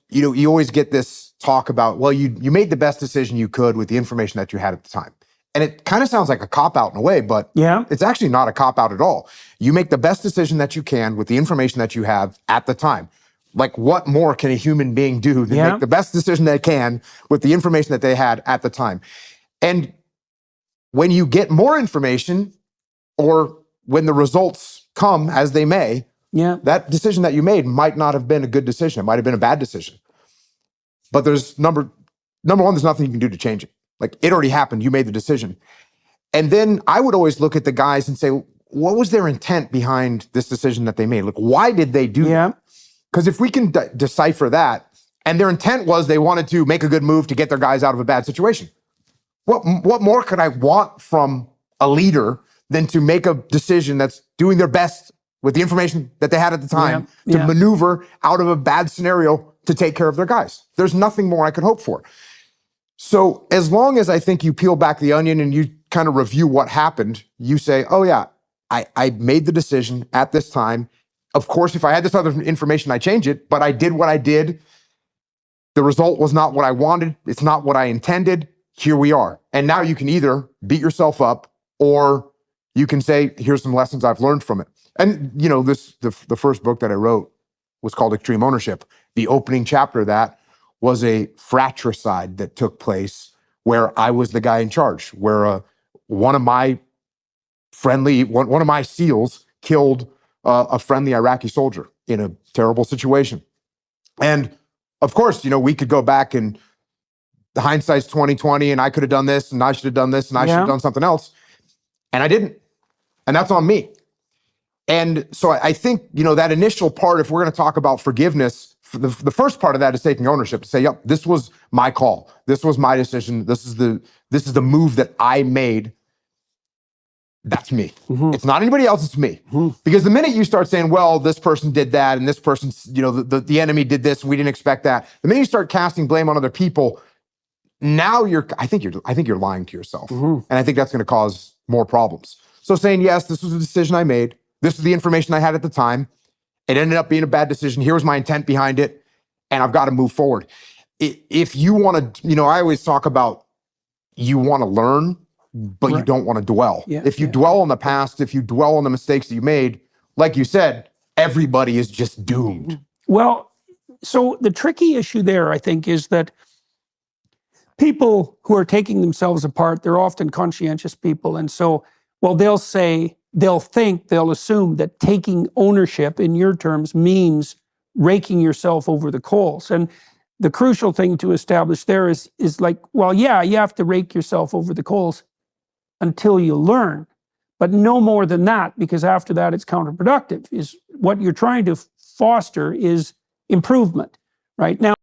you always get this talk about, well, you made the best decision you could with the information that you had at the time. And it kind of sounds like a cop-out in a way, but it's actually not a cop-out at all. You make the best decision that you can with the information that you have at the time. Like, what more can a human being do than make the best decision they can with the information that they had at the time? And when you get more information, or when the results come as they may, that decision that you made might not have been a good decision. It might have been a bad decision. But there's number one, there's nothing you can do to change it. Like, it already happened. You made the decision. And then I would always look at the guys and say, what was their intent behind this decision that they made? Like, why did they do that? Because if we can decipher that, and their intent was they wanted to make a good move to get their guys out of a bad situation, what more could I want from a leader than to make a decision that's doing their best with the information that they had at the time to maneuver out of a bad scenario to take care of their guys? There's nothing more I could hope for. So as long as I think you peel back the onion and you kind of review what happened, you say, oh yeah, I made the decision at this time. Of course, if I had this other information, I change it, but I did what I did. The result was not what I wanted. It's not what I intended. Here we are. And now you can either beat yourself up, or you can say, here's some lessons I've learned from it. And the first book that I wrote was called Extreme Ownership. The opening chapter of that was a fratricide that took place where I was the guy in charge, where one of my SEALs killed a friendly Iraqi soldier in a terrible situation. And of course, we could go back, and the hindsight's 2020, and I could have done this, and I should have done this, and I should have done something else. And I didn't. And that's on me. And so I think, that initial part, if we're going to talk about forgiveness, the first part of that is taking ownership, to say, yep, this was my call. This was my decision. This is the move that I made. That's me. It's not anybody else, it's me. Because the minute you start saying, well, this person did that, and this person, the enemy did this, and we didn't expect that. The minute you start casting blame on other people, now I think you're lying to yourself. And I think that's going to cause more problems. So saying, yes, this was a decision I made. This was the information I had at the time. It ended up being a bad decision. Here was my intent behind it, and I've got to move forward. If you want to, I always talk about, you want to learn, but you don't want to dwell. If you dwell on the past, if you dwell on the mistakes that you made, like you said, everybody is just doomed. Well, so the tricky issue there, I think, is that people who are taking themselves apart, they're often conscientious people. And so, they'll assume that taking ownership, in your terms, means raking yourself over the coals. And the crucial thing to establish there is like, you have to rake yourself over the coals until you learn, but no more than that, because after that it's counterproductive. Is what you're trying to foster is improvement, right? Now,